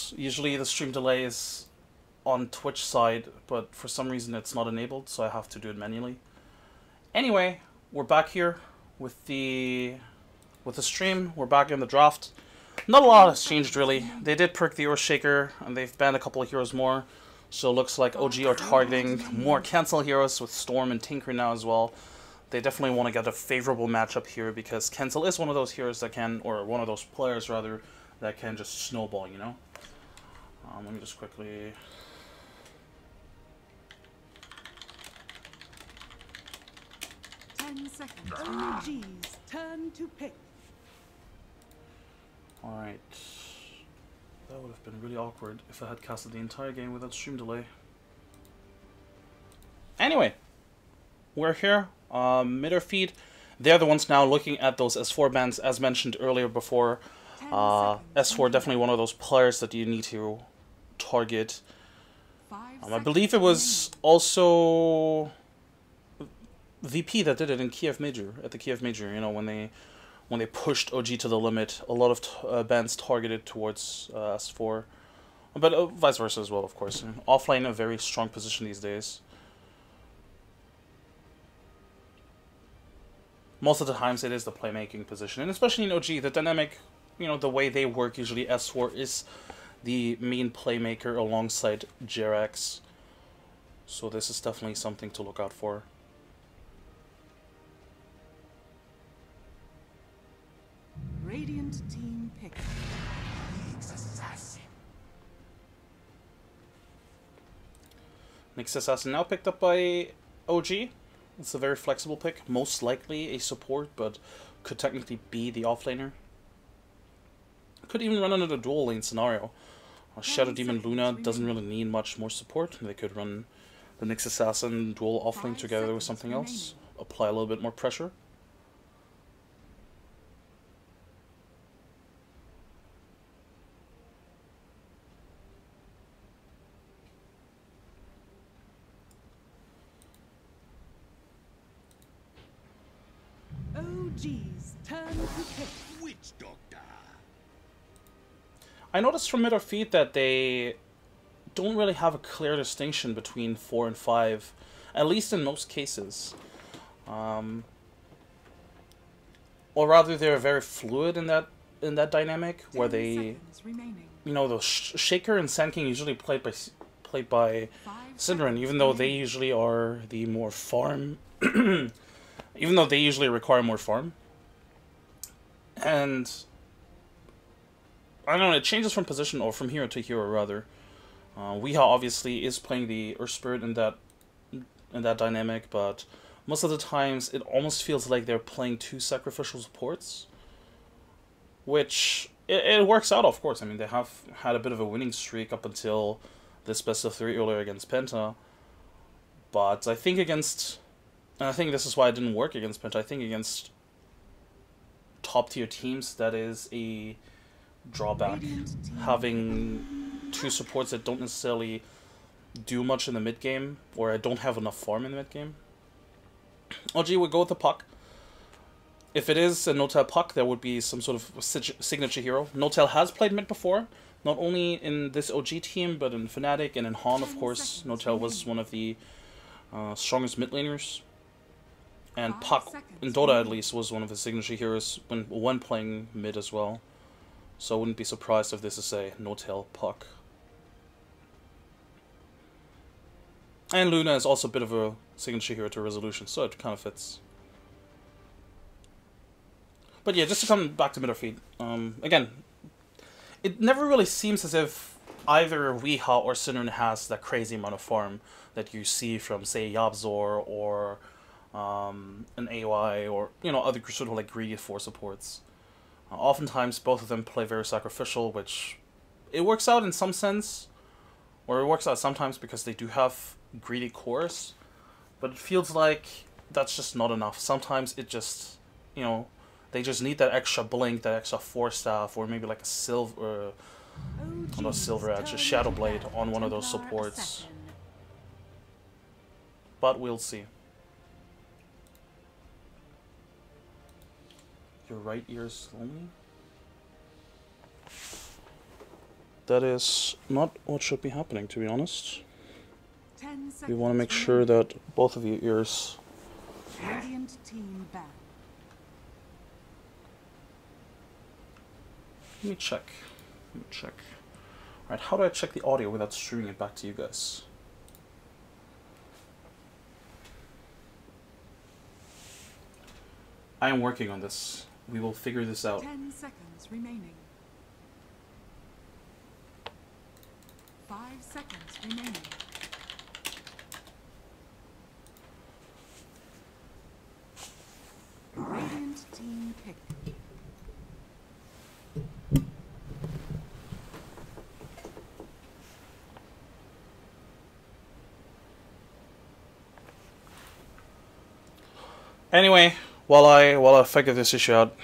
apologize. Usually the stream delay is on Twitch side, but for some reason it's not enabled, so I have to do it manually. Anyway, we're back here with the stream. We're back in the draft. Not a lot has changed really. They did perk the Earthshaker, and they've banned a couple of heroes more. So it looks like OG are targeting more cancel heroes with Storm and Tinker now as well. They definitely want to get a favorable matchup here because cancel is one of those heroes that can, or one of those players rather, that can just snowball, you know? Let me just quickly... 10 seconds. OG's turn to pick. Alright. That would have been really awkward if I had casted the entire game without stream delay. Anyway, we're here. Mid or feed. They're the ones now looking at those S4 bans, as mentioned earlier before. S4 definitely one of those players that you need to target. I believe it was also VP that did it in Kiev Major, at the Kiev Major, you know, when they pushed OG to the limit. A lot of bans targeted towards S4, but vice versa as well, of course. Offlane a very strong position these days. Most of the times it is the playmaking position, and especially in OG, the dynamic, you know, the way they work, usually S4 is the main playmaker alongside Jerax. So this is definitely something to look out for. Radiant team pick. Nyx Assassin now picked up by OG. It's a very flexible pick. Most likely a support, but could technically be the offlaner. Could even run under the dual lane scenario. Shadow Demon Luna doesn't really need much more support. They could run the Nyx Assassin dual offlane together with something else. Apply a little bit more pressure. OG's turn to pick. Witch Doctor. I noticed from mid or feed that they don't really have a clear distinction between 4 and 5, at least in most cases. Or rather, they're very fluid in that dynamic, where they, you know, the Shaker and Sand King usually played by Synderen, even though they usually are the more farm. Even though they usually require more farm. And I don't know, it changes from position, or from hero to hero rather. Weeha obviously is playing the Earth Spirit in that dynamic, but most of the times it almost feels like they're playing two sacrificial supports. Which it works out, of course. I mean, they have had a bit of a winning streak up until this best of 3 earlier against Penta. But I think against... And I think this is why it didn't work against Penta. I think against top-tier teams, that is a drawback. Having two supports that don't necessarily do much in the mid-game, or don't have enough farm in the mid-game. OG would go with the puck. If it is a Notel puck, there would be some sort of signature hero. Notel has played mid before, not only in this OG team, but in Fnatic and in Han, of course. Notel was one of the strongest mid laners. And Puck, in Dota at least, was one of his signature heroes when playing mid as well. So I wouldn't be surprised if this is a no-tail Puck. And Luna is also a bit of a signature hero to Resolution, so it kind of fits. But yeah, just to come back to mid or feed. Again, it never really seems as if either Weeha or Synderen has that crazy amount of farm that you see from, say, Yabzor or an AOI, or, you know, other sort of like greedy 4 supports. Oftentimes both of them play very sacrificial, which it works out in some sense, or it works out sometimes because they do have greedy cores, but it feels like that's just not enough. Sometimes it just, you know, they just need that extra blink, that extra 4 staff, or maybe like a silver, not a silver edge, a shadow blade on one of those supports. But we'll see. Your right ear slowly. that is not what should be happening, to be honest. 10 seconds. We want to make sure that both of your ears... Radiant team ban. Let me check. Alright, how do I check the audio without streaming it back to you guys? I am working on this. We will figure this out. 10 seconds remaining. 5 seconds remaining. Radiant team pick. Anyway, while I figure this issue out,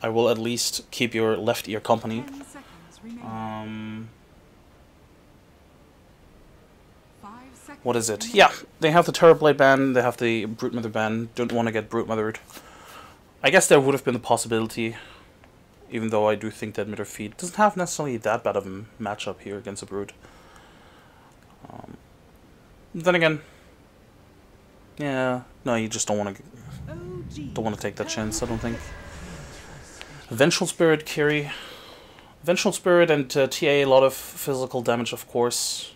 I will at least keep your left ear company. 10 seconds remaining. 5 seconds What is it? remaining. Yeah, they have the Terrorblade ban, they have the Brute Mother ban. Don't want to get Brute Mothered. I guess there would have been the possibility, even though I do think that Mitterfeet doesn't have necessarily that bad of a matchup here against a Brute. Then again, yeah, no, you just don't want to take that chance. I don't think. Vengeful Spirit carry, Vengeful Spirit and TA, a lot of physical damage, of course.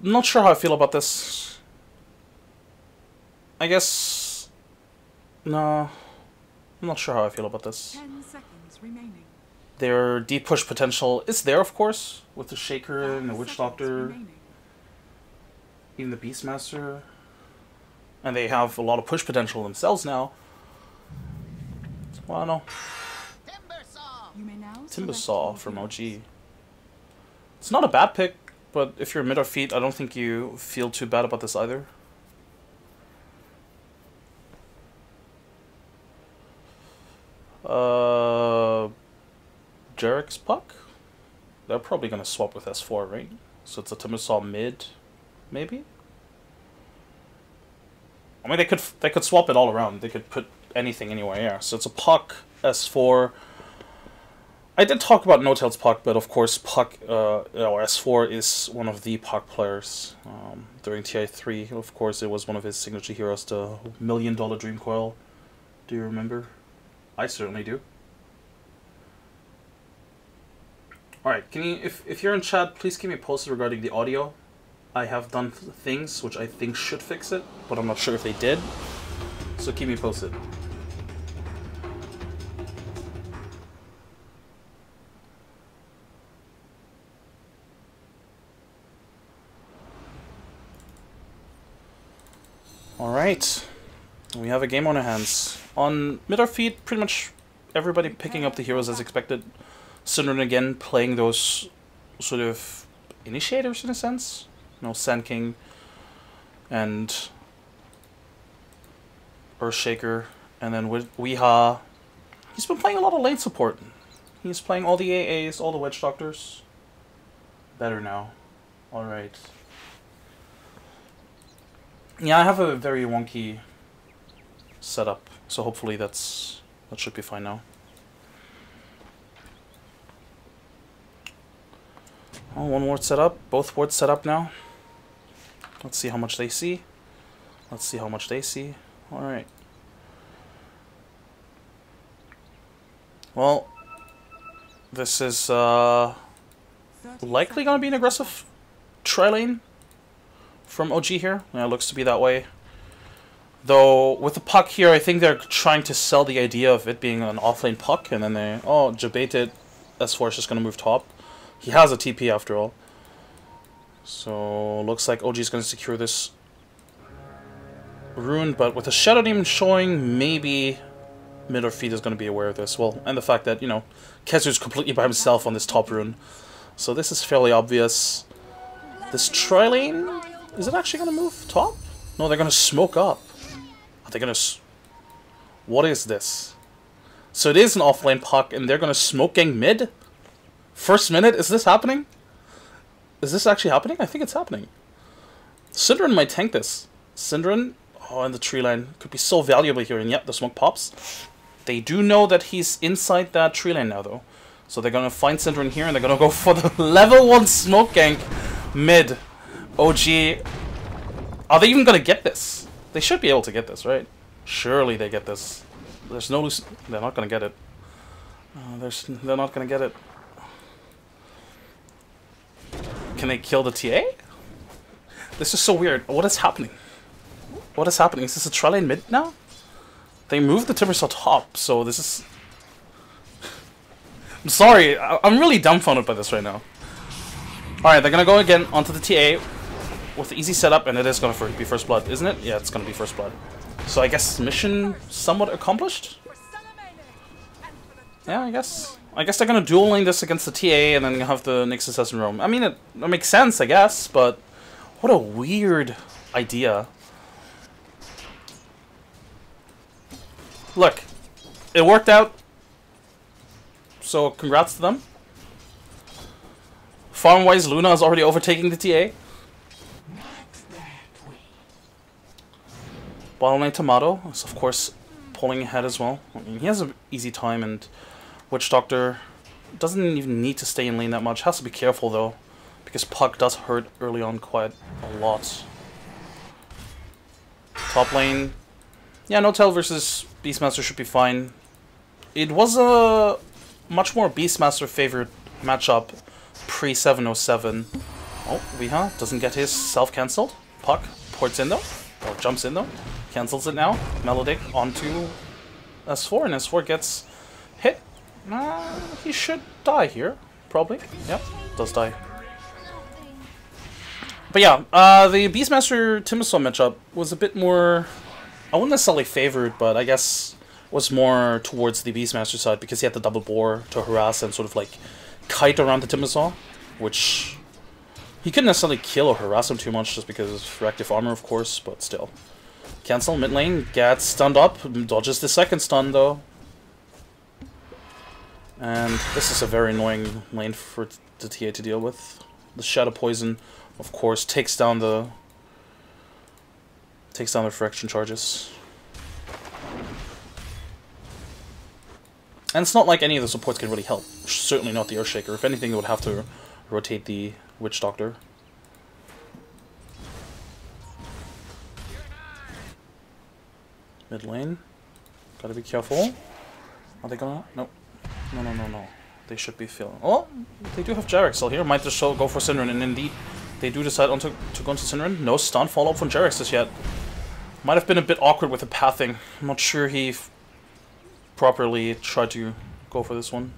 Not sure how I feel about this. I guess no, I'm not sure how I feel about this. 10 seconds remaining. Their deep push potential is there, of course, with the Shaker and the 5 Witch seconds Doctor. remaining. Even the Beastmaster. And they have a lot of push potential themselves now. Well, I don't know. You may now Timbersaw select from your OG. heroes. It's not a bad pick, but if you're mid or feet, I don't think you feel too bad about this either. Jarek's Puck? They're probably going to swap with S4, right? So it's a Timbersaw mid, maybe? I mean, they could swap it all around. They could put anything anywhere, yeah. So it's a Puck, S4. I did talk about No-Tail's Puck, but of course Puck, or S4 is one of the Puck players. During TI3, of course, it was one of his signature heroes, the $1 Million Dream Coil. Do you remember? I certainly do. Alright, can you, if you're in chat, please keep me posted regarding the audio. I have done things which I think should fix it, but I'm not sure if they did. So keep me posted. Alright, we have a game on our hands. On mid or feet, pretty much everybody picking up the heroes as expected. Syndron again playing those sort of initiators in a sense. You know, Sand King and Earthshaker. And then with Weeha, he's been playing a lot of lane support. He's playing all the AAs, all the Witch Doctors. Better now. Alright. Yeah, I have a very wonky setup, so hopefully that should be fine now. Oh, one ward set up, both wards set up now. Let's see how much they see. Let's see how much they see. Alright. Well, this is likely going to be an aggressive tri-lane from OG here. Yeah, it looks to be that way. Though, with the Puck here, I think they're trying to sell the idea of it being an offlane Puck, and then they, oh, Jabaited, S4 is just going to move top. He has a TP after all. So, looks like OG is going to secure this rune, but with the Shadow Demon showing, maybe mid or feet is going to be aware of this. Well, and the fact that, you know, Kezu's completely by himself on this top rune. So this is fairly obvious. This tri-lane, is it actually going to move top? No, they're going to smoke up. Are they going to... What is this? So it is an offlane Puck, and they're going to smoke gang mid? First minute? Is this happening? Is this actually happening? I think it's happening. Syndron might tank this. Syndron, oh, and the tree line could be so valuable here, and yep, the smoke pops. They do know that he's inside that tree line now, though. So they're gonna find Syndra here, and they're gonna go for the level 1 smoke gank mid. OG. Are they even gonna get this? They should be able to get this, right? Surely they get this. There's no... They're not gonna get it. They're not gonna get it. Can they kill the TA? This is so weird. What is happening? What is happening? Is this a tri lane mid now? They moved the Timbersaw top, so this is... I'm sorry, I'm really dumbfounded by this right now. Alright, they're gonna go again onto the TA with the easy setup, and it is gonna be first blood, isn't it? Yeah, it's gonna be first blood. So I guess mission somewhat accomplished? Yeah, I guess. I guess they're gonna dual lane this against the TA and then have the Nyx Assassin roam. I mean, it makes sense, I guess, but what a weird idea. Look, it worked out, so congrats to them. Farm-wise, Luna is already overtaking the TA. Bottom lane Tomato is, of course, pulling ahead as well. I mean, he has an easy time, and Witch Doctor doesn't even need to stay in lane that much. Has to be careful, though, because Puck does hurt early on quite a lot. Top lane, yeah, No-Tail versus Beastmaster should be fine. It was a much more Beastmaster favored matchup pre-707. Oh, Weeha doesn't get his self-cancelled. Puck ports in though, or jumps in though. Cancels it now. Melodic onto S4, and S4 gets hit. He should die here, probably. Yep, does die. But yeah, the Beastmaster Timbersaw matchup was a bit more, I wouldn't necessarily favored, but I guess was more towards the Beastmaster side because he had the double bore to harass and sort of like kite around the Timbersaw, which he couldn't necessarily kill or harass him too much just because of reactive armor, of course, but still. Cancel, mid lane, gets stunned up, dodges the second stun though. And this is a very annoying lane for the TA to deal with. The Shadow Poison, of course, takes down the fraction charges. And it's not like any of the supports can really help. Certainly not the Earthshaker. If anything, they would have to rotate the Witch Doctor. Mid lane. Gotta be careful. Are they gonna... Nope. No. They should be feeling... Oh! They do have Jarek still here. Might just go for Syndra, and indeed, they do decide to go into Syndra. No stun follow-up from Jarek just yet. Might have been a bit awkward with the pathing. I'm not sure he properly tried to go for this one.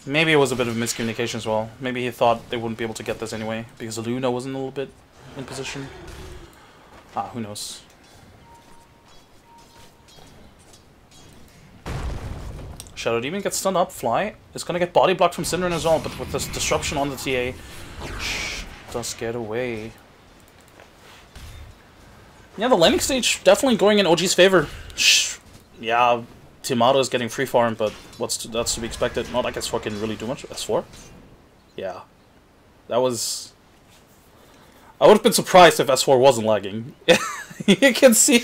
Maybe it was a bit of miscommunication as well. Maybe he thought they wouldn't be able to get this anyway, because Luna wasn't a little bit in position. Who knows. Shadow Demon gets stunned up, Fly is gonna get body blocked from Syndra as well, but with this disruption on the TA, does get away. Yeah, the landing stage definitely going in OG's favor. Yeah, Tomato is getting free farm, but that's to be expected. Not like S4 can really do much. S4? Yeah. That was... I would have been surprised if S4 wasn't lagging. You can see...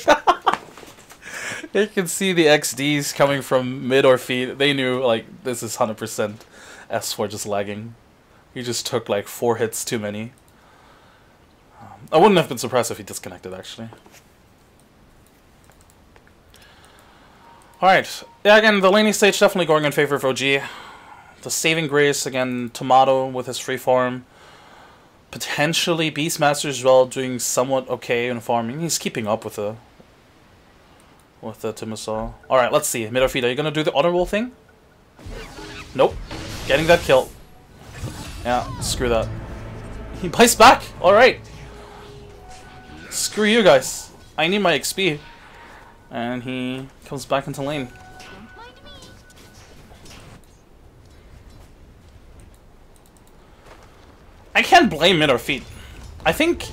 You can see the XDs coming from mid or feet. They knew, like, this is 100% S4 just lagging. He just took, like, 4 hits too many. I wouldn't have been surprised if he disconnected, actually. Alright. Yeah, again, the laning stage definitely going in favor of OG. The saving grace, again, Tomato with his free farm. Potentially Beastmaster as well, doing somewhat okay in farming. He's keeping up with the Timbersaw. Alright, let's see. Mid or feed, are you gonna do the auto roll thing? Nope. Getting that kill. Yeah, screw that. He bites back! Alright. Screw you guys. I need my XP. And he comes back into lane. I can't blame mid or feed. I think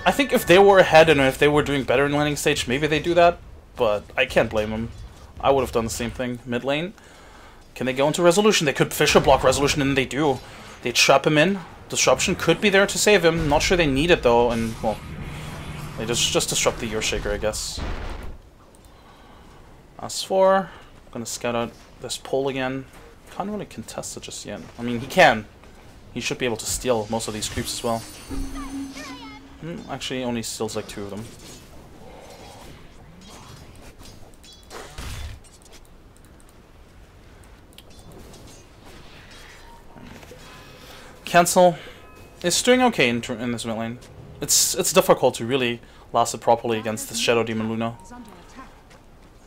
if they were ahead and if they were doing better in laning stage, maybe they do that. But I can't blame them. I would have done the same thing. Mid lane. Can they go into resolution? They could Fisher block resolution, and they do. They trap him in. Disruption could be there to save him. Not sure they need it though, and well, they just disrupt the Earthshaker, I guess. S4. Gonna scout out this pole again. Can't really contest it just yet. I mean, he can. He should be able to steal most of these creeps as well. Actually, only steals like 2 of them. Cancel is doing okay in this mid lane. It's difficult to really last it properly against the Shadow Demon Luna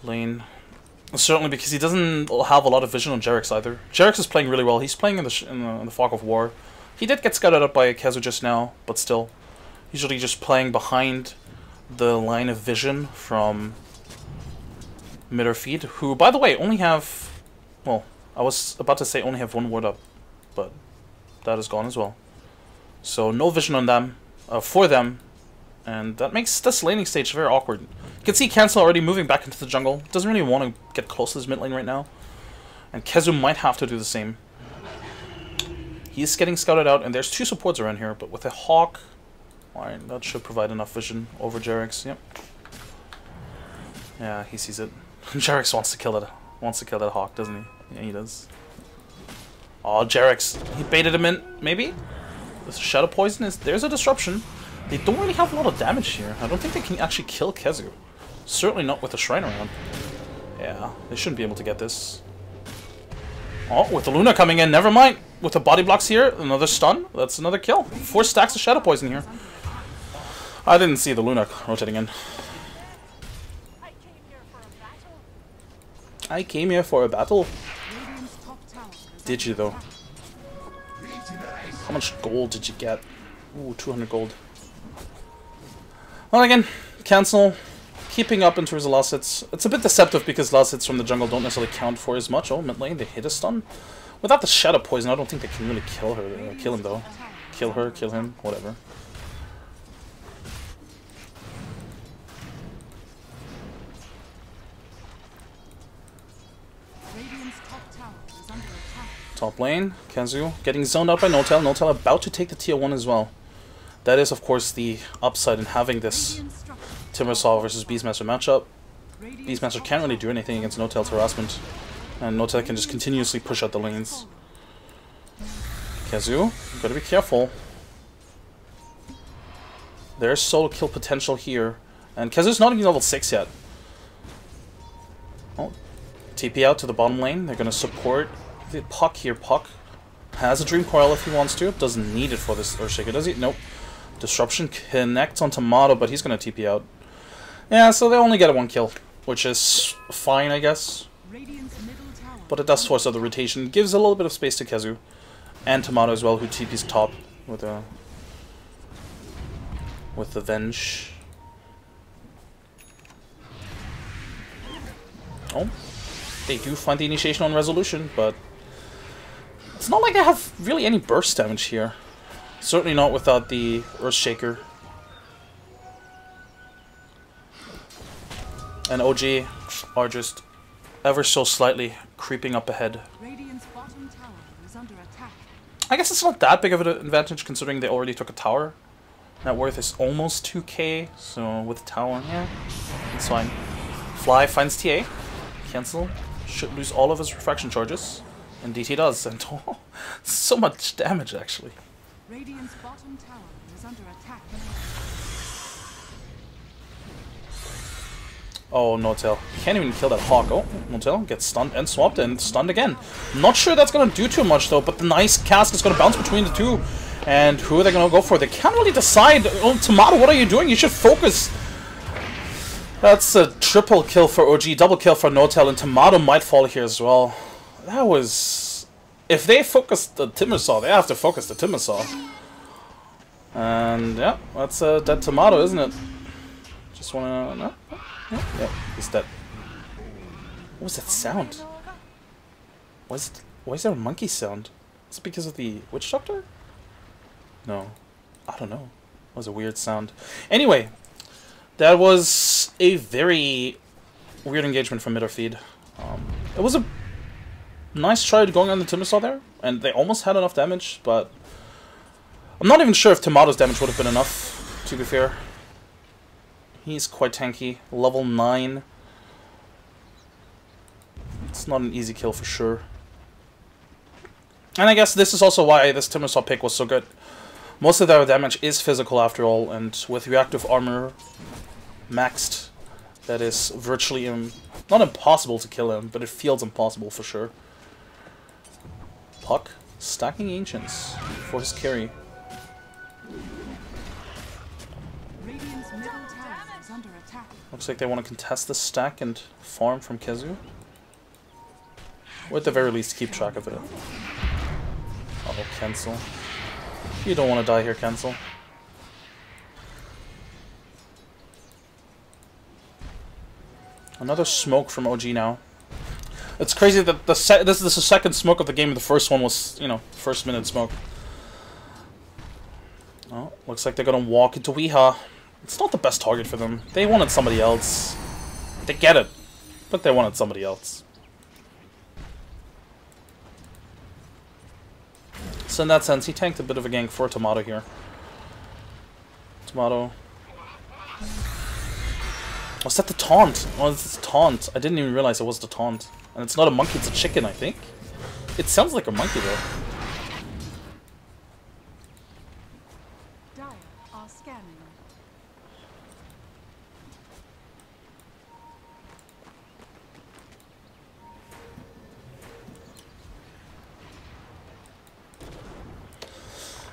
lane. Certainly because he doesn't have a lot of vision on Jerix either. Jerix is playing really well. He's playing in the Fog of War. He did get scouted out by Kazu just now, but still. Usually just playing behind the line of vision from mid or feed, who, by the way, only have... Well, I was about to say only have 1 ward up, but that is gone as well. So no vision on them, for them, and that makes this laning stage very awkward. You can see Cancel already moving back into the jungle. Doesn't really want to get close to his mid lane right now. And Kezu might have to do the same. He's getting scouted out, and there's 2 supports around here, but with a Hawk, alright, that should provide enough vision over Jerix. Yep. Yeah, he sees it. Jerix wants to kill that Hawk, doesn't he? Yeah, he does. Oh, Jerix. He baited him in, maybe? The Shadow Poison is... There's a disruption. They don't really have a lot of damage here. I don't think they can actually kill Kezu. Certainly not with the Shrine around. Yeah, they shouldn't be able to get this. Oh, with the Luna coming in, never mind. With the body blocks here, another stun. That's another kill. 4 stacks of Shadow Poison here. I didn't see the Luna rotating in. I came here for a battle. Did you, though? How much gold did you get? Ooh, 200 gold. Well, again, Cancel. Keeping up in terms of last hits. It's a bit deceptive because last hits from the jungle don't necessarily count for as much. Oh, mid lane, they hit a stun. Without the Shadow Poison, I don't think they can really kill her. Kill him, though. Kill her, kill him, whatever. Top lane, Kazu getting zoned out by Notel. Notel about to take the tier 1 as well. That is, of course, the upside in having this Timbersaw versus Beastmaster matchup. Beastmaster can't really do anything against Notel's harassment, and Notel can just continuously push out the lanes. Kazu, gotta be careful. There's solo kill potential here, and Kazu's not even level 6 yet. Oh, TP out to the bottom lane. They're gonna support the Puck here. Puck has a Dream Coil if he wants to. Doesn't need it for this Earthshaker, does he? Nope. Disruption connects on Tomato, but he's gonna TP out. Yeah, so they only get a 1 kill, which is fine, I guess. But it does force out the rotation. Gives a little bit of space to Kazu. And Tomato as well, who TP's top with the Venge. Oh. They do find the initiation on Resolution, but it's not like they have really any burst damage here. Certainly not without the Earthshaker. And OG are just ever so slightly creeping up ahead. I guess it's not that big of an advantage considering they already took a tower. Net worth is almost 2k, so with tower, yeah, it's fine. Fly finds TA. Cancel. Should lose all of his refraction charges. Indeed he does, and oh, so much damage actually. Radiant's bottom tower is under attack. Oh, Notel. Can't even kill that Hawk. Oh, Notel gets stunned and swapped and stunned again. Not sure that's gonna do too much though, but the nice cast is gonna bounce between the two. And who are they gonna go for? They can't really decide. Oh, Tomato, what are you doing? You should focus. That's a triple kill for OG, double kill for Notel, and Tomato might fall here as well. That was... If they focus the Timbersaw, they have to focus the Timbersaw. And yeah, that's a dead Tomato, isn't it? Just wanna... No? Yeah, he's dead. What was that sound? Why is there a monkey sound? Is it because of the Witch Doctor? No. I don't know. It was a weird sound. Anyway, that was a very weird engagement from mid or feed. It was a nice try going on the Timbersaw there, and they almost had enough damage, but I'm not even sure if Tomato's damage would have been enough, to be fair. He's quite tanky. Level 9. It's not an easy kill for sure. And I guess this is also why this Timbersaw pick was so good. Most of their damage is physical after all, and with reactive armor maxed, that is virtually not impossible to kill him, but it feels impossible for sure. Puck stacking Ancients for his carry. Radiant's middle tower is under attack. Looks like they want to contest this stack and farm from Kezu. Or at the very least keep track of it. Oh, cancel. You don't want to die here, cancel. Another smoke from OG now. It's crazy that this is the second smoke of the game. The first one was, you know, first minute smoke. Oh, looks like they're gonna walk into Weeha. It's not the best target for them. They wanted somebody else. They get it, but they wanted somebody else. So in that sense, he tanked a bit of a gank for Tomato here. Tomato. Was that the taunt? Oh, it's a taunt. I didn't even realize it was the taunt. And it's not a monkey, it's a chicken, I think. It sounds like a monkey, though. Dire are scanning.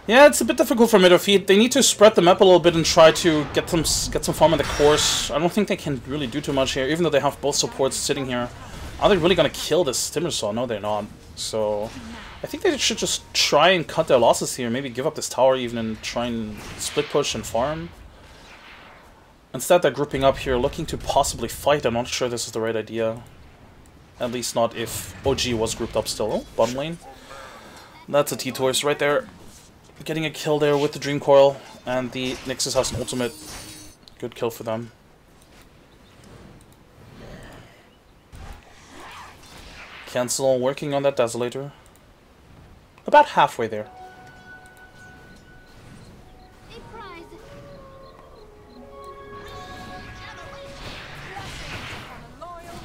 Yeah, it's a bit difficult for mid or feed. They need to spread the map a little bit and try to get some farm in the course. I don't think they can really do too much here, even though they have both supports sitting here. Are they really gonna kill this Timbersaw? No, they're not. So I think they should just try and cut their losses here. Maybe give up this tower even and try and split push and farm. Instead, they're grouping up here, looking to possibly fight. I'm not sure this is the right idea. At least not if OG was grouped up still. Oh, bottom lane. That's a T-Toys right there. Getting a kill there with the Dream Coil, and the Nixus has an ultimate. Good kill for them. Cancel working on that Desolator. About halfway there.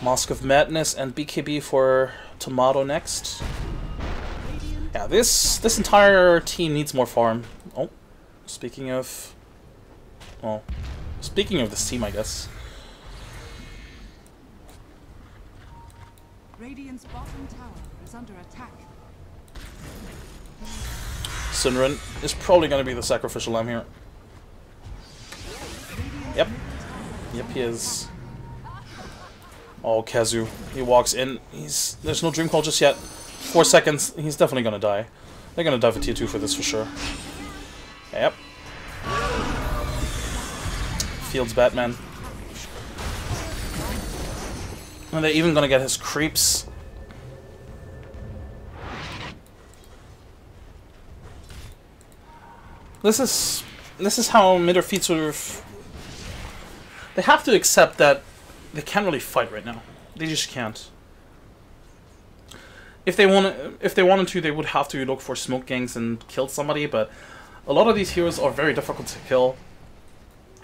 Mask of Madness and BKB for Tomato next. Yeah, this entire team needs more farm. Oh, speaking of... Well, speaking of this team, I guess. Radiant's bottom tower is under attack. Sinrin is probably going to be the sacrificial lamb here. Yep. Yep, he is. Oh, Kezu. He walks in. There's no Dream Call just yet. 4 seconds. He's definitely going to die. They're going to die for tier 2 for this for sure. Yep. Fields Batman. And they're even going to get his creeps. This is how mid or feet sort of... They have to accept that they can't really fight right now. They just can't. If they wanted to, they would have to look for smoke gangs and kill somebody, but a lot of these heroes are very difficult to kill.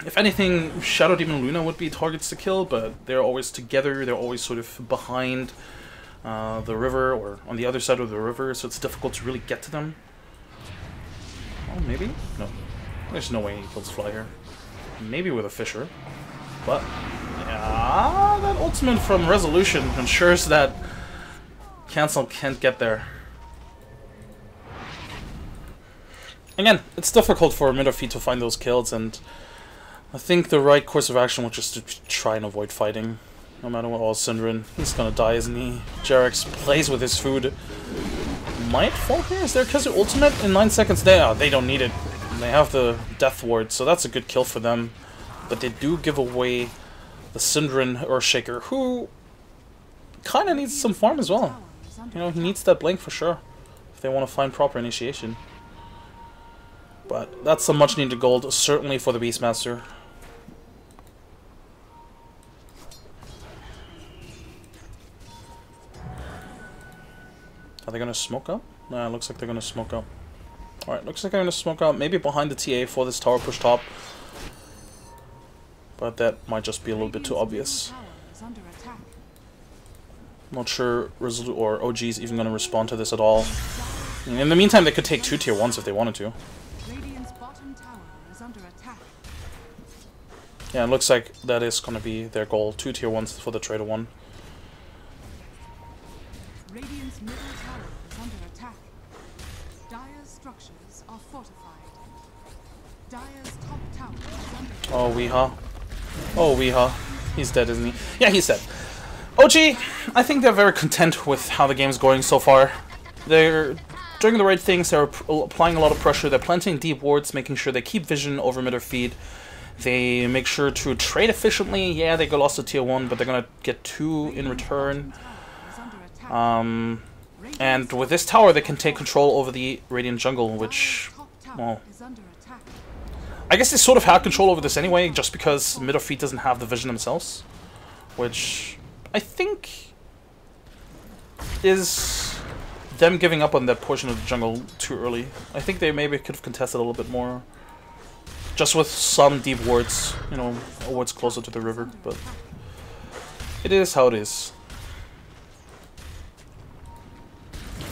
If anything, Shadow Demon Luna would be targets to kill, but they're always together, they're always sort of behind the river, or on the other side of the river, so it's difficult to really get to them. Oh, maybe? No. There's no way he kills Fly here. Maybe with a Fisher. But, yeah, that ultimate from Resolution ensures that Cancel can't get there. Again, it's difficult for mid or feet to find those kills, and I think the right course of action was just to try and avoid fighting. No matter what. Oh, Syndrin, he's gonna die, isn't he? Jarex plays with his food. Might fall here? Is there Kezu ultimate in 9 seconds? They don't need it. They have the Death Ward, so that's a good kill for them. But they do give away the Syndrin Earthshaker, who kind of needs some farm as well. You know, he needs that blink for sure, if they want to find proper initiation. But that's some much needed gold, certainly for the Beastmaster. Are they gonna smoke up? Nah, looks like they're gonna smoke up. Alright, looks like they're gonna smoke up, maybe behind the TA for this tower push top. But that might just be a little bit too obvious. Not sure Resolute or OG is even gonna respond to this at all. In the meantime, they could take 2 tier 1s if they wanted to. Radiant's bottom tower is under attack. Yeah, it looks like that is going to be their goal. 2 tier 1s for the Trader 1. Radiant's middle tower is under attack. Dire's structures are fortified. Dire's top tower is under attack. Oh, Weeha. Oh, Weeha. He's dead, isn't he? Yeah, he's dead. OG, I think they're very content with how the game's going so far. They're doing the right things. They're applying a lot of pressure. They're planting deep wards, making sure they keep vision over mid or feed. They make sure to trade efficiently. Yeah, they lost to tier 1, but they're gonna get 2 in return. And with this tower, they can take control over the Radiant jungle, which, well, I guess they sort of had control over this anyway, just because mid or feed doesn't have the vision themselves, which I think is them giving up on that portion of the jungle too early. I think they maybe could have contested a little bit more, just with some deep wards, you know, wards closer to the river, but it is how it is.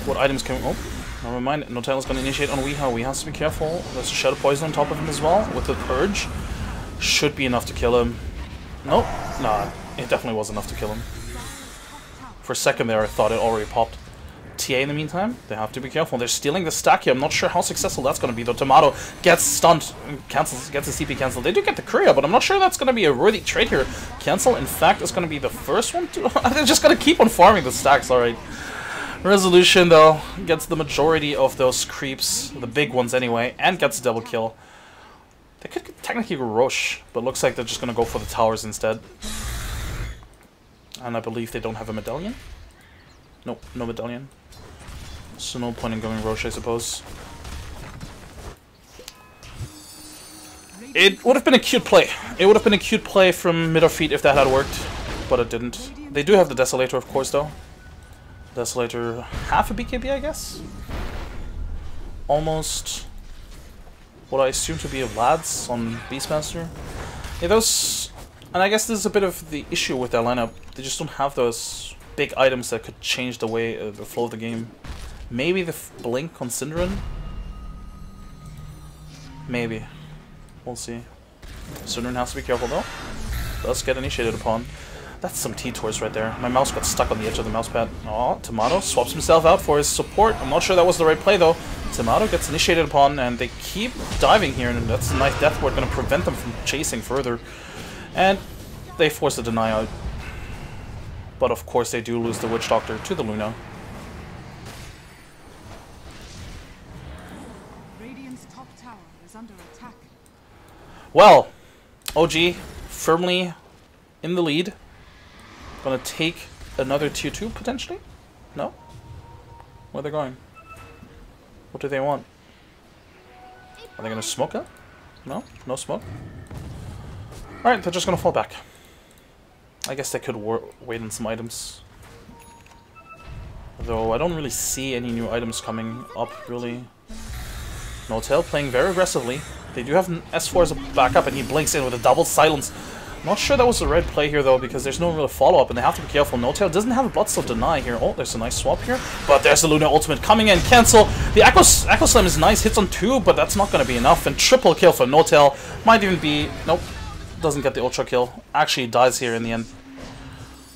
What items can we... Oh, never mind. Notel is going to initiate on Weeha. We have to be careful. There's a Shadow Poison on top of him as well, with the Purge. Should be enough to kill him. Nope. Nah, it definitely was enough to kill him. For a second there, I thought it already popped. TA in the meantime, they have to be careful. They're stealing the stack here. I'm not sure how successful that's going to be, though. Tomato gets stunned, cancels, gets the CP cancelled. They do get the courier, but I'm not sure that's going to be a worthy trade here. Cancel, in fact, is going to be the first one to... They're just going to keep on farming the stacks, alright. Resolution, though, gets the majority of those creeps, the big ones anyway, and gets a double kill. They could technically go Roche, but looks like they're just going to go for the towers instead. And I believe they don't have a medallion? Nope, no medallion. So no point in going Roche, I suppose. It would have been a cute play. It would have been a cute play from mid or feet if that had worked, but it didn't. They do have the Desolator, of course, though. Desolator, half a BKB, I guess? Almost what I assume to be a Vlad's on Beastmaster. Yeah, those... And I guess this is a bit of the issue with their lineup. They just don't have those big items that could change the way, the flow of the game. Maybe the Blink on Synderen? Maybe. We'll see. Synderen has to be careful, though. Does get initiated upon. That's some T-Tours right there. My mouse got stuck on the edge of the mousepad. Oh, Tomato swaps himself out for his support. I'm not sure that was the right play, though. Tomato gets initiated upon, and they keep diving here, and that's a nice death ward, going to prevent them from chasing further. And they force a deny out. But of course they do lose the Witch Doctor to the Luna. Radiant's top tower is under attack. Well, OG firmly in the lead. Gonna take another tier 2 potentially? No? Where are they going? What do they want? Are they gonna smoke it? No? No smoke? Alright, they're just gonna fall back. I guess they could wait on some items. Though I don't really see any new items coming up, really. Notel playing very aggressively. They do have an S4 as a backup, and he blinks in with a double silence. Not sure that was the right play here, though, because there's no real follow-up, and they have to be careful. Notel doesn't have a Bloodstone deny here. Oh, there's a nice swap here. But there's the Luna ultimate coming in. Cancel. The Echo Slam is nice. Hits on 2, but that's not going to be enough. And triple kill for Notel. Might even be... Nope. Doesn't get the ultra kill. Actually dies here in the end.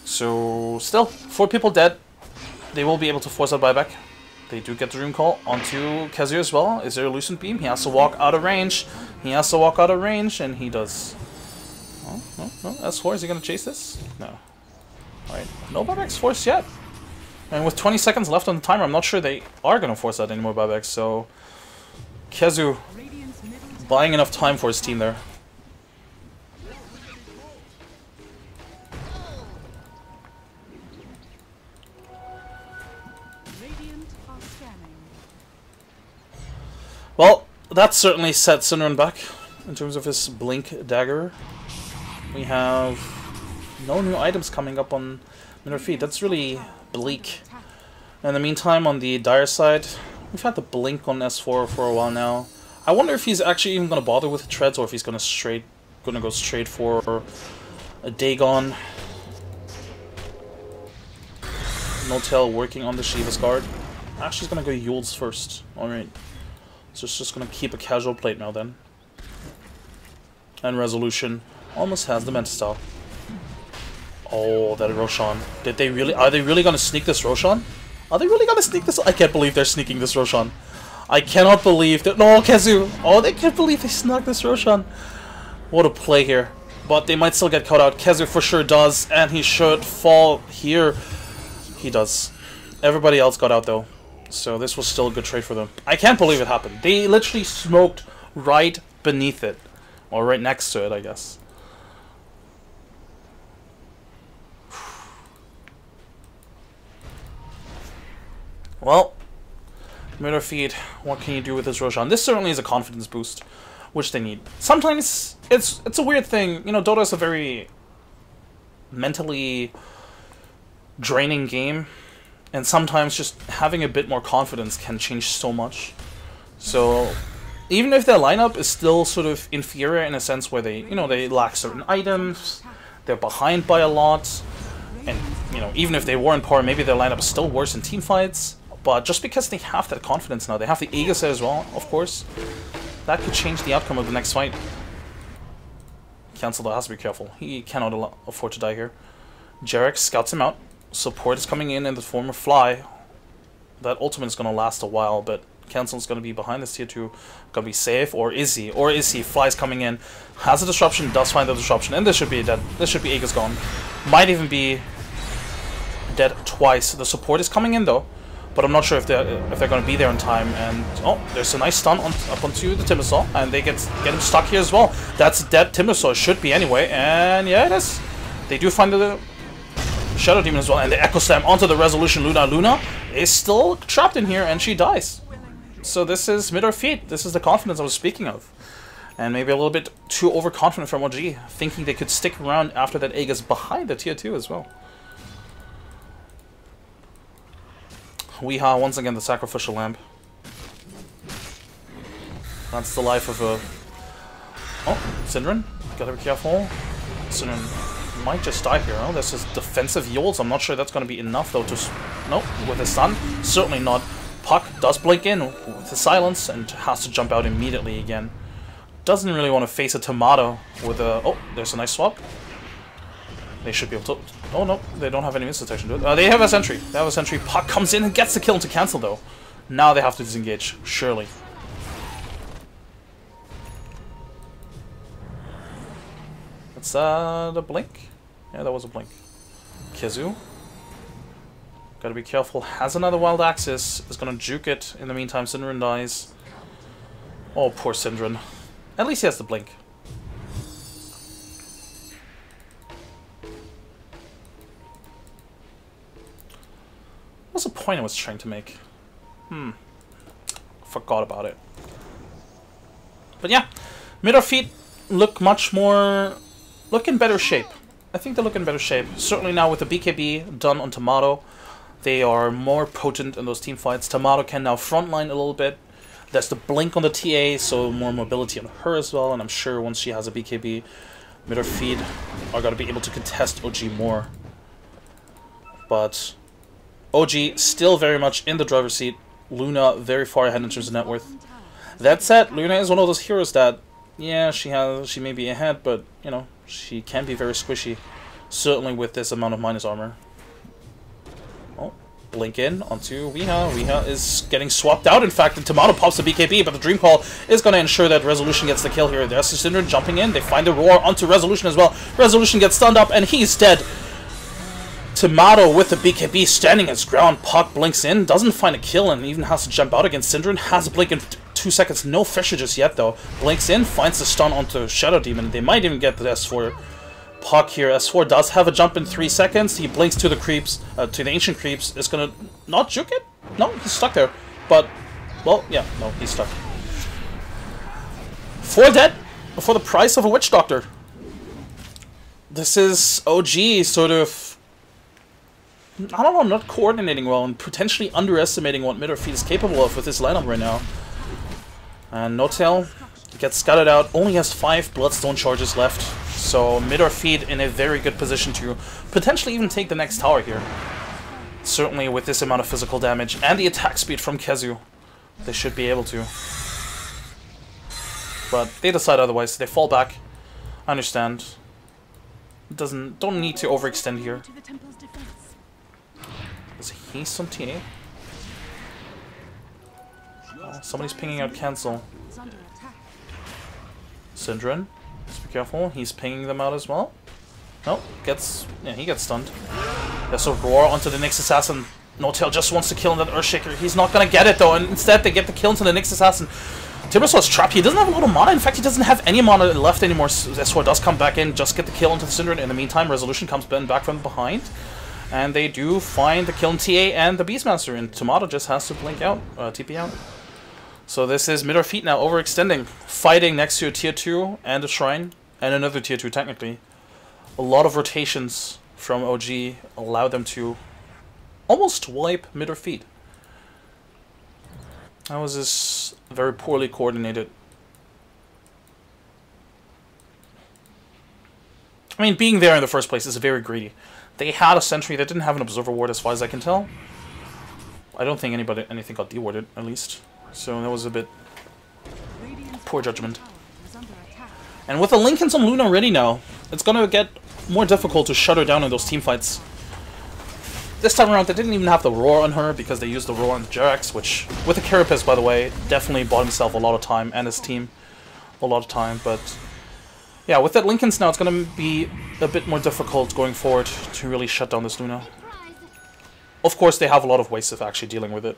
So, still, 4 people dead. They will be able to force out buyback. They do get the Dream Call onto Kazuya as well. Is there a Lucent Beam? He has to walk out of range. He has to walk out of range, and he does. Oh, no. S4, is he going to chase this? No. Alright, no buybacks forced yet. And with 20 seconds left on the timer, I'm not sure they are going to force out any more buybacks, so... Kazu buying enough time for his team there. Well, that certainly set Synderen back in terms of his Blink Dagger. We have no new items coming up on mid or feed. That's really bleak. In the meantime, on the Dire side, we've had the Blink on S4 for a while now. I wonder if he's actually even going to bother with the treads, or if he's going to go straight for a Dagon. Notel working on the Shiva's guard. Actually, he's gonna go Yules first. Alright. So it's just gonna keep a casual plate now then. And Resolution almost has the Mental. Oh, that Roshan. Did they really? Are they really gonna sneak this Roshan? Are they really gonna sneak this? I can't believe they're sneaking this Roshan. I cannot believe that. No, Kezu! Oh, they can't believe they snuck this Roshan. What a play here. But they might still get caught out. Kezu for sure does, and he should fall here. He does. Everybody else got out though. So this was still a good trade for them. I can't believe it happened. They literally smoked right beneath it. Or right next to it, I guess. Well, Mirror Feed, what can you do with this Roshan? This certainly is a confidence boost, which they need. Sometimes it's a weird thing. You know, Dota is a very mentally draining game, and sometimes just having a bit more confidence can change so much. So even if their lineup is still sort of inferior in a sense where they, you know, they lack certain items, they're behind by a lot, and, you know, even if they were in power, maybe their lineup is still worse in team fights. But just because they have that confidence now, they have the Aegis as well, of course, that could change the outcome of the next fight. Cancel, has to be careful. He cannot afford to die here. Jarek scouts him out. Support is coming in the form of Fly. That ultimate is going to last a while, but Cancel is going to be behind this tier 2. Going to be safe, or is he? Or is he? Fly's coming in. Has a disruption, does find the disruption, and this should be dead. This should be Aegis gone. Might even be dead twice. The support is coming in though, but I'm not sure if they're going to be there in time. And oh, there's a nice stun up onto the Timbersaw, and they get him stuck here as well. That's dead Timbersaw. It should be anyway, and yeah, it is. They do find the Shadow Demon as well, and the Echo Slam onto the Resolution Luna. Luna is still trapped in here, and she dies. So this is mid or feet. This is the confidence I was speaking of. And maybe a little bit too overconfident from OG, thinking they could stick around after that Aegis behind the tier 2 as well. Weeha, once again, the sacrificial lamb. That's the life of a... Oh, Synderen. Gotta be careful. Synderen might just die here. Oh, this is defensive Yules. I'm not sure that's gonna be enough, though, to... Nope, with his stun. Certainly not. Puck does blink in with the silence and has to jump out immediately again. Doesn't really want to face a Tomato with a... Oh, there's a nice swap. They should be able to... Oh, no, they don't have any miss detection to it. They have a sentry. They have a sentry. Puck comes in and gets the kill to cancel, though. Now they have to disengage, surely. That's the blink? Yeah, that was a blink. Kizu. Gotta be careful. Has another wild axis. Is gonna juke it. In the meantime, Synderen dies. Oh, poor Synderen. At least he has the blink. What's the point I was trying to make? Forgot about it. But yeah, mid or feet look look in better shape. I think they look in better shape. Certainly now with the BKB done on Tomato, they are more potent in those team fights. Tomato can now frontline a little bit. There's the blink on the TA, so more mobility on her as well, and I'm sure once she has a BKB, mid or feed are going to be able to contest OG more. But OG still very much in the driver's seat. Luna very far ahead in terms of net worth. That said, Luna is one of those heroes that, yeah, she may be ahead, but, you know, she can be very squishy. Certainly with this amount of minus armor. Oh, blink in onto Weeha. Weeha is getting swapped out, in fact, and Tomato pops the BKB, but the Dream Call is going to ensure that Resolution gets the kill here. There's Synderen jumping in. They find the Roar onto Resolution as well. Resolution gets stunned up, and he's dead. Tomato with the BKB standing his ground. Puck blinks in, doesn't find a kill, and even has to jump out against Synderen. Has a blink in 2 seconds. No Fisher just yet, though. Blinks in, finds the stun onto Shadow Demon. They might even get the S4. Puck here. S4 does have a jump in 3 seconds. He blinks to the creeps, to the Ancient Creeps. Is gonna not juke it? No, he's stuck there. But, well, yeah, no, he's stuck. 4 dead for the price of a Witch Doctor. This is OG sort of, I don't know, not coordinating well and potentially underestimating what mid or feed is capable of with this lineup right now. And No-Tail gets scouted out, only has 5 Bloodstone charges left. So mid or feed in a very good position to potentially even take the next tower here. Certainly with this amount of physical damage and the attack speed from Kezu, they should be able to. But they decide otherwise. They fall back. I understand. Don't need to overextend here. There's a haste on TA. Oh, somebody's pinging out cancel. Syndron, let's be careful. He's pinging them out as well. Nope, he gets stunned. There's a roar onto the Nyx Assassin. No-Tail just wants to kill that Earthshaker. He's not gonna get it though, and instead they get the kill into the Nyx Assassin. Timbersaw is trapped. He doesn't have a lot of mana. In fact, he doesn't have any mana left anymore. S4 does come back in, just get the kill into the Syndron. In the meantime, Resolution comes back from behind. And they do find the kill in TA and the Beastmaster, and Tomato just has to blink out, TP out. So this is mid or feet now, overextending. Fighting next to a tier 2 and a Shrine, and another tier 2 technically. A lot of rotations from OG allow them to almost wipe mid or feet. How was this very poorly coordinated? I mean, being there in the first place is very greedy. They had a sentry, they didn't have an observer ward as far as I can tell. I don't think anything got dewarded, at least. So that was a bit poor judgment. And with the Lincolns on Luna ready now, it's gonna get more difficult to shut her down in those team fights. This time around, they didn't even have the roar on her because they used the roar on Jerax, which, with the Carapace, by the way, definitely bought himself a lot of time, and his team a lot of time. But yeah, with that Lincolns now, it's going to be a bit more difficult going forward to really shut down this Luna. Of course, they have a lot of ways of actually dealing with it.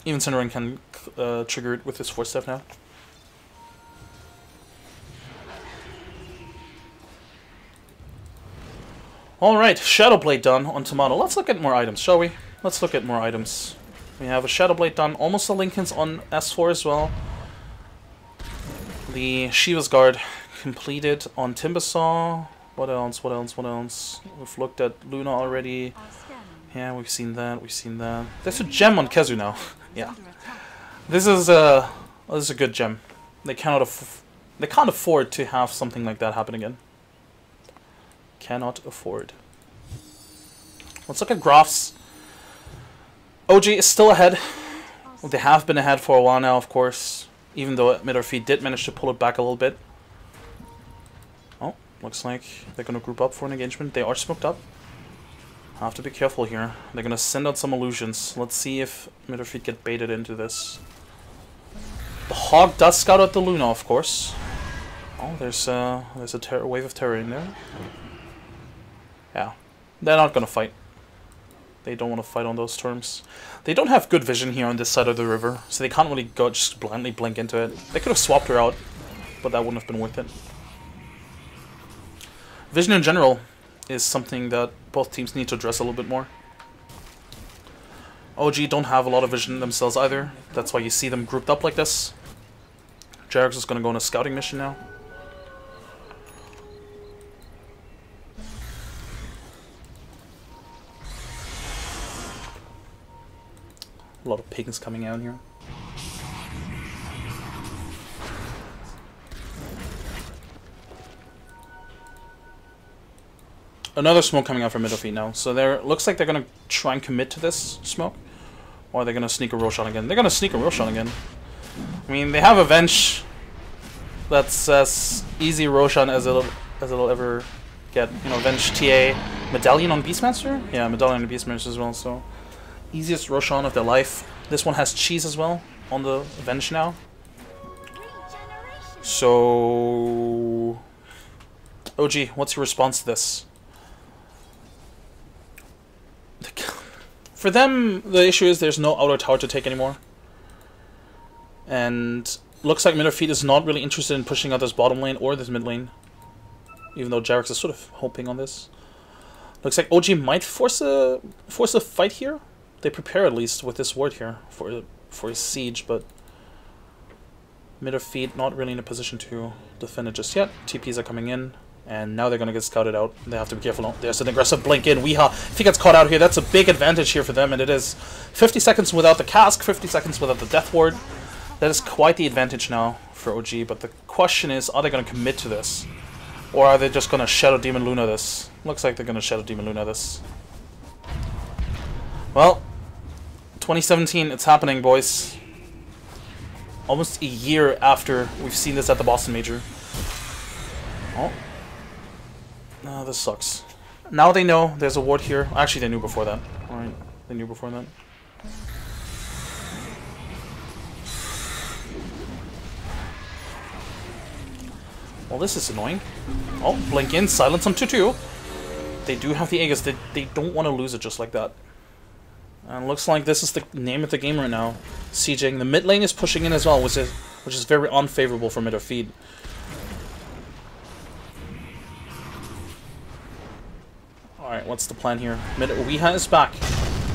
Even Syndron can trigger it with his 4-step now. Alright, Shadowblade done on Tomato. Let's look at more items, shall we? Let's look at more items. We have a Shadowblade done, almost a Lincoln's on S4 as well. The Shiva's Guard completed on Timbersaw. What else? What else? What else? We've looked at Luna already. Yeah, we've seen that. We've seen that. There's a gem on Kezu now. Yeah, this is a good gem. They can't afford to have something like that happen again. Cannot afford. Let's look at graphs. OG is still ahead. Well, they have been ahead for a while now, of course. Even though mid or feet did manage to pull it back a little bit. Oh, looks like they're gonna group up for an engagement. They are smoked up. Have to be careful here. They're gonna send out some illusions. Let's see if mid or feet get baited into this. The Hog does scout out the Luna, of course. Oh, there's a wave of terror in there. Yeah, they're not gonna fight. They don't want to fight on those terms. They don't have good vision here on this side of the river, so they can't really go just blindly blink into it. They could have swapped her out, but that wouldn't have been worth it. Vision in general is something that both teams need to address a little bit more. OG don't have a lot of vision themselves either. That's why you see them grouped up like this. Jerax is going to go on a scouting mission now. A lot of pings coming out here. Another smoke coming out from middle feet now. So there looks like they're gonna try and commit to this smoke. Or are they gonna sneak a Roshan again? They're gonna sneak a Roshan again. I mean, they have a Venge that's as easy Roshan as it'll ever get. You know, Venge TA. Medallion on Beastmaster? Yeah, Medallion on Beastmaster as well, so easiest Roshan of their life. This one has cheese as well on the Venge now. So OG, what's your response to this? For them, the issue is there's no outer tower to take anymore. And looks like Midderfeet is not really interested in pushing out this bottom lane or this mid lane. Even though Jerax is sort of hoping on this. Looks like OG might force a fight here. They prepare at least with this ward here for a siege, but Midderfeet not really in a position to defend it just yet. TPs are coming in. And now they're going to get scouted out. They have to be careful. There's an aggressive blink in. Weeha, if he gets caught out here, that's a big advantage here for them. And it is 50 seconds without the cask, 50 seconds without the death ward. That is quite the advantage now for OG. But the question is, are they going to commit to this? Or are they just gonna Shadow Demon Luna this? Looks like they're gonna Shadow Demon Luna this. Well, 2017, it's happening, boys. Almost a year after we've seen this at the Boston Major. Oh. No, this sucks. Now they know there's a ward here. Actually, they knew before that. Alright, they knew before that. Well, this is annoying. Oh, blink in, silence on 2-2. They do have the Aegis. They don't want to lose it just like that. And looks like this is the name of the game right now. Sieging. The mid lane is pushing in as well, which is very unfavorable for mid or feed. Alright, what's the plan here? Mid Weeha is back.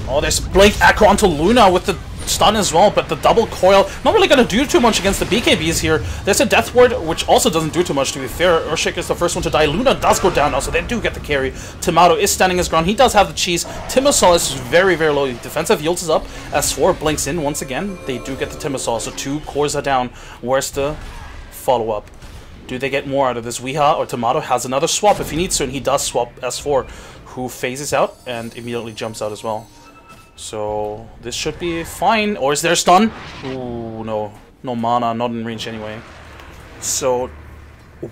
Oh, there's Blink Acro onto Luna with the stun as well, but the double coil not really going to do too much against the BKBs here. There's a Death Ward, which also doesn't do too much, to be fair. Urshik is the first one to die. Luna does go down now, so they do get the carry. Tomato is standing his ground. He does have the cheese. Timosol is very, very low. Defensive yields is up. S4 blinks in once again. They do get the Timosol, so 2 cores are down. Where's the follow-up? Do they get more out of this? Weeha or Tomato has another swap if he needs to, and he does swap S4, who phases out and immediately jumps out as well. So this should be fine. Or is there a stun? Ooh, no. No mana, not in range anyway. So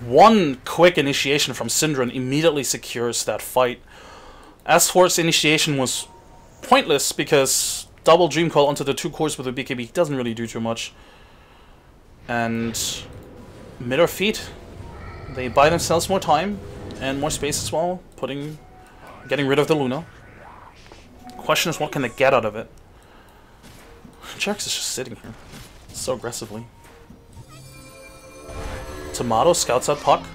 one quick initiation from Syndron immediately secures that fight. S4's initiation was pointless because double Dream Call onto the 2 cores with a BKB doesn't really do too much. And mid or feet, they buy themselves more time and more space as well, getting rid of the Luna. Question is, what can they get out of it? Jax is just sitting here so aggressively. Tomato scouts out Puck.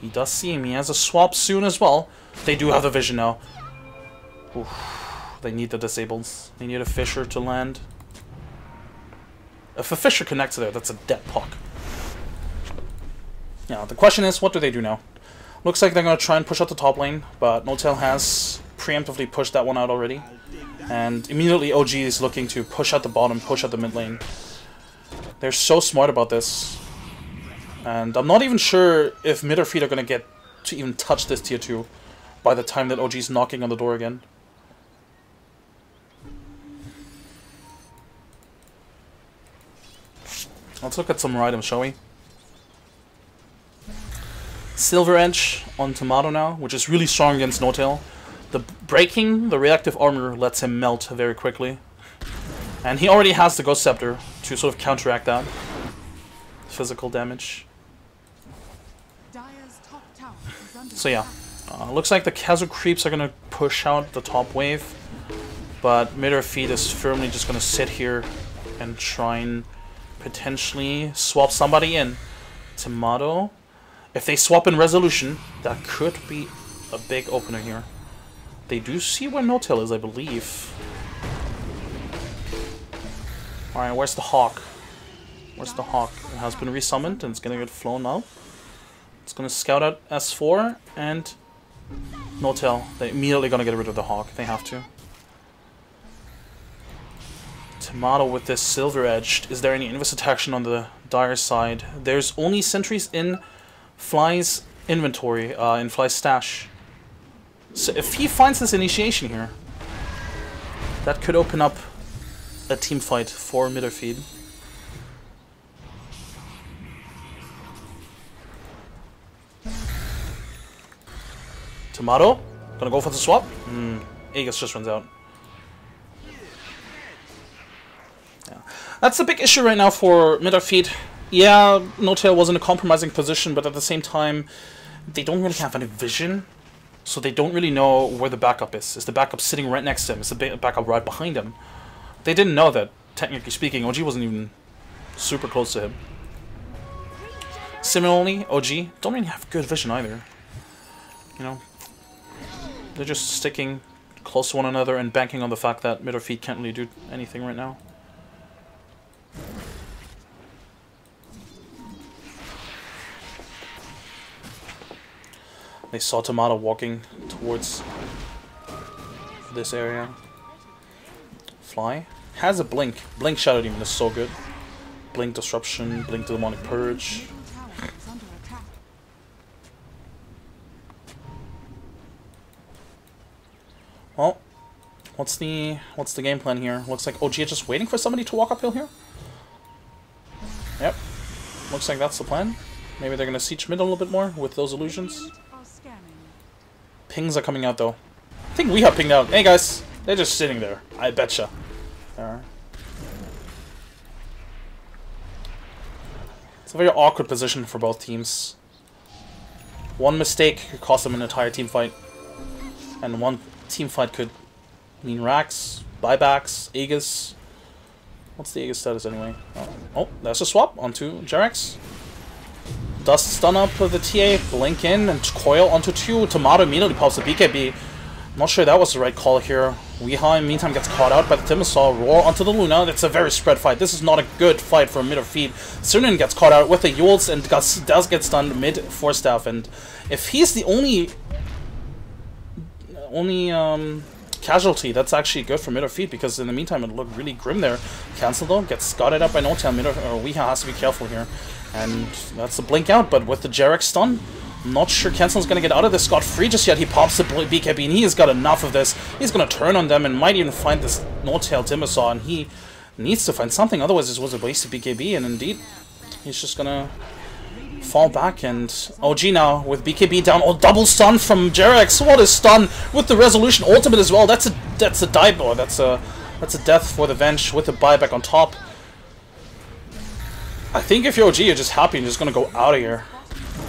He does see him. He has a swap soon as well. They do have the vision now. Oof. They need the disables. They need a Fisher to land. If a Fisher connects there, that's a dead Puck. Yeah, the question is, what do they do now? Looks like they're going to try and push out the top lane, but Notel has preemptively pushed that one out already. And immediately OG is looking to push out the bottom, push out the mid lane. They're so smart about this. And I'm not even sure if mid or feed are going to get to even touch this tier 2 by the time that OG is knocking on the door again. Let's look at some more items, shall we? Silver Edge on Tomato now, which is really strong against No-Tail. The breaking the reactive armor lets him melt very quickly. And he already has the Ghost Scepter to sort of counteract that physical damage. So yeah, looks like the Kazu creeps are going to push out the top wave. But mid or feed is firmly just going to sit here and try and potentially swap somebody in. Tomato. If they swap in Resolution, that could be a big opener here. They do see where No-Tail is, I believe. Alright, where's the Hawk? Where's the Hawk? It has been resummoned and it's gonna get flown out. It's gonna scout out S4 and No-Tail. They're immediately gonna get rid of the Hawk. They have to. Tomato with this Silver Edged. Is there any invis attack on the Dire side? There's only sentries in Fly's inventory, in Fly's stash. So if he finds this initiation here, that could open up a team fight for mid or feed. Tomato, gonna go for the swap. Aegis just runs out. Yeah. That's the big issue right now for mid or feed. Yeah, No-Tail was in a compromising position, but at the same time, they don't really have any vision. So they don't really know where the backup is. Is the backup sitting right next to him? Is the backup right behind him? They didn't know that, technically speaking. OG wasn't even super close to him. Similarly, OG don't really have good vision either. You know, they're just sticking close to one another and banking on the fact that mid or feet can't really do anything right now. They saw Tomato walking towards this area. Fly has a blink. Blink Shadow Demon is so good. Blink Disruption, Blink Demonic Purge. What's the game plan here? Looks like OG is just waiting for somebody to walk uphill here. Yep. Looks like that's the plan. Maybe they're gonna siege mid a little bit more with those illusions. Pings are coming out though. I think we have pinged out. Hey guys, they're just sitting there. I betcha. Alright. It's a very awkward position for both teams. One mistake could cost them an entire team fight. And one team fight could mean racks, buybacks, Aegis. What's the Aegis status anyway? Oh, there's a swap onto Jerax. Does stun up the TA, blink in, and coil onto 2. Tomato immediately pops the BKB. I'm not sure that was the right call here. Weeha, in the meantime, gets caught out by the Timbersaw. Roar onto the Luna. It's a very spread fight. This is not a good fight for mid or feed. Sunan gets caught out with the Yules and does get stunned mid 4-staff. And if he's the only casualty, that's actually good for mid or feed, because in the meantime it looked really grim there. Cancel though, gets scouted up by No-Tail. Weeha has to be careful here. And that's a blink out, but with the Jerax stun, I'm not sure Cancel's gonna get out of this scot-free just yet. He pops the BKB and he has got enough of this. He's gonna turn on them and might even find this No-Tail Timbersaw, and he needs to find something, otherwise this was a waste of BKB, and indeed, he's just gonna fall back. And OG now with BKB down. Oh, double stun from Jerax. What a stun with the resolution ultimate as well. That's a die blow. That's a death for the Venge with the buyback on top. I think if you're OG, you're just happy and just gonna go out of here.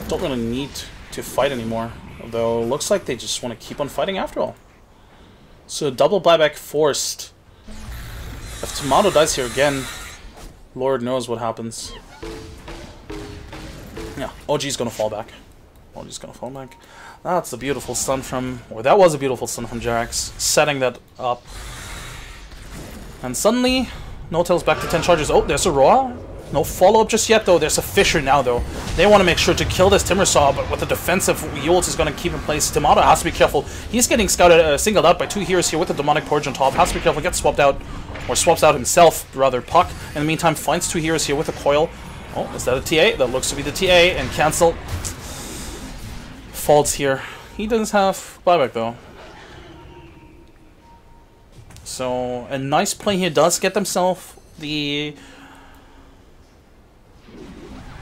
Don't really need to fight anymore. Although looks like they just want to keep on fighting after all. So double buyback forced. If Tomato dies here again, Lord knows what happens. Yeah, OG's gonna fall back. OG's gonna fall back. That's a beautiful stun from, or that was a beautiful stun from Jerax, setting that up. And suddenly, No-Tail's back to 10 charges. Oh, there's a Roar. No follow-up just yet, though. There's a Fisher now, though. They want to make sure to kill this Timbersaw, but with the defensive Yules is going to keep in place. Tomato has to be careful. He's getting scouted, singled out by 2 heroes here with the Demonic Purge on top. Has to be careful. Gets swapped out, or swaps out himself, rather. Puck, in the meantime, finds 2 heroes here with a coil. Oh, is that a TA? That looks to be the TA, and Cancel falls here. He doesn't have buyback, though. So, a nice play here does get themselves the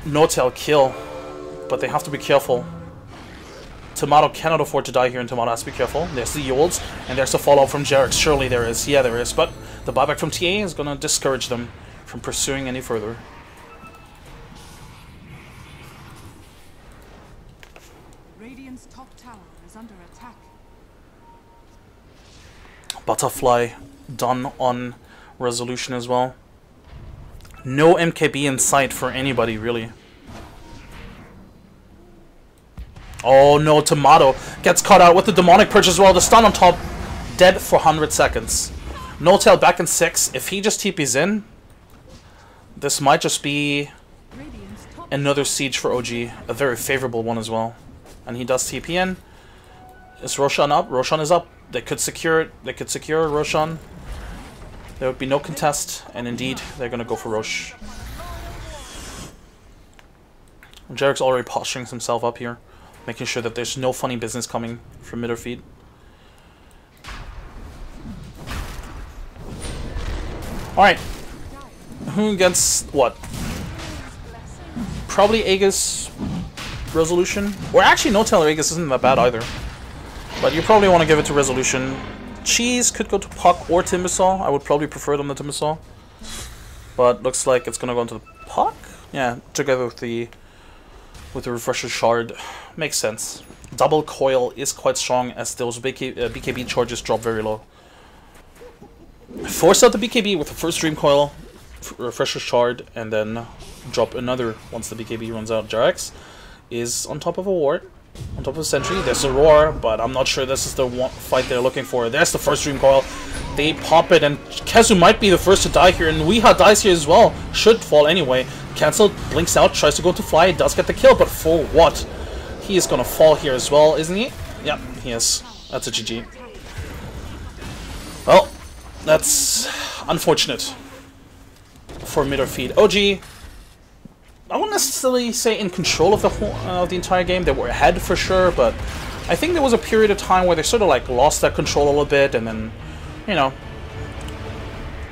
No-Tail kill, but they have to be careful. Tomato cannot afford to die here, and Tomato has to be careful. There's the Yules, and there's the follow-up from Jerax. Surely there is. Yeah, there is. But the buyback from TA is going to discourage them from pursuing any further. Radiant's top tower is under attack. Butterfly done on resolution as well. No MKB in sight for anybody, really. Oh no, Tomato gets caught out with the Demonic Purge as well. The stun on top, dead for 100 seconds. No-Tail back in 6. If he just TP's in, this might just be another siege for OG. A very favorable one as well. And he does TP in. Is Roshan up? Roshan is up. They could secure it. They could secure Roshan. There would be no contest, and indeed, they're gonna go for Rosh. Jerax already posturing himself up here, making sure that there's no funny business coming from mid or feed. Alright. Who gets what? Probably Aegis Resolution. Or actually, No-Tail or Aegis isn't that bad either. But you probably want to give it to Resolution. Cheese could go to Puck or Timbersaw. I would probably prefer them to Timbersaw. But looks like it's gonna go into the Puck? Yeah, together with the Refresher Shard. Makes sense. Double coil is quite strong as those BKB charges drop very low. Force out the BKB with the first Dream Coil, Refresher Shard, and then drop another once the BKB runs out. Jerax is on top of a ward. On top of the Sentry, there's a Roar, but I'm not sure this is the one fight they're looking for. There's the first Dream Coil. They pop it, and Kezu might be the first to die here, and Weeha dies here as well. Should fall anyway. Cancel, blinks out, tries to go to fly, does get the kill, but for what? He is gonna fall here as well, isn't he? Yep, he is. That's a GG. Well, that's unfortunate for mid or feed. OG, I wouldn't necessarily say in control of the whole, the entire game. They were ahead for sure, but I think there was a period of time where they sort of like lost that control a little bit, and then you know,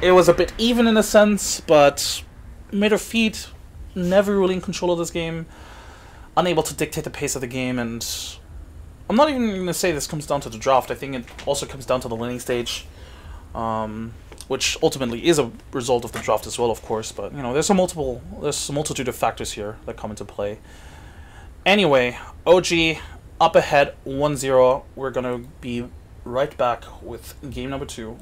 it was a bit even in a sense, but made her feet never really in control of this game, unable to dictate the pace of the game, and I'm not even going to say this comes down to the draft. I think it also comes down to the laning stage, which ultimately is a result of the draft as well, of course. But you know, there's a multitude of factors here that come into play. Anyway, OG up ahead 1-0. We're gonna be right back with game number 2.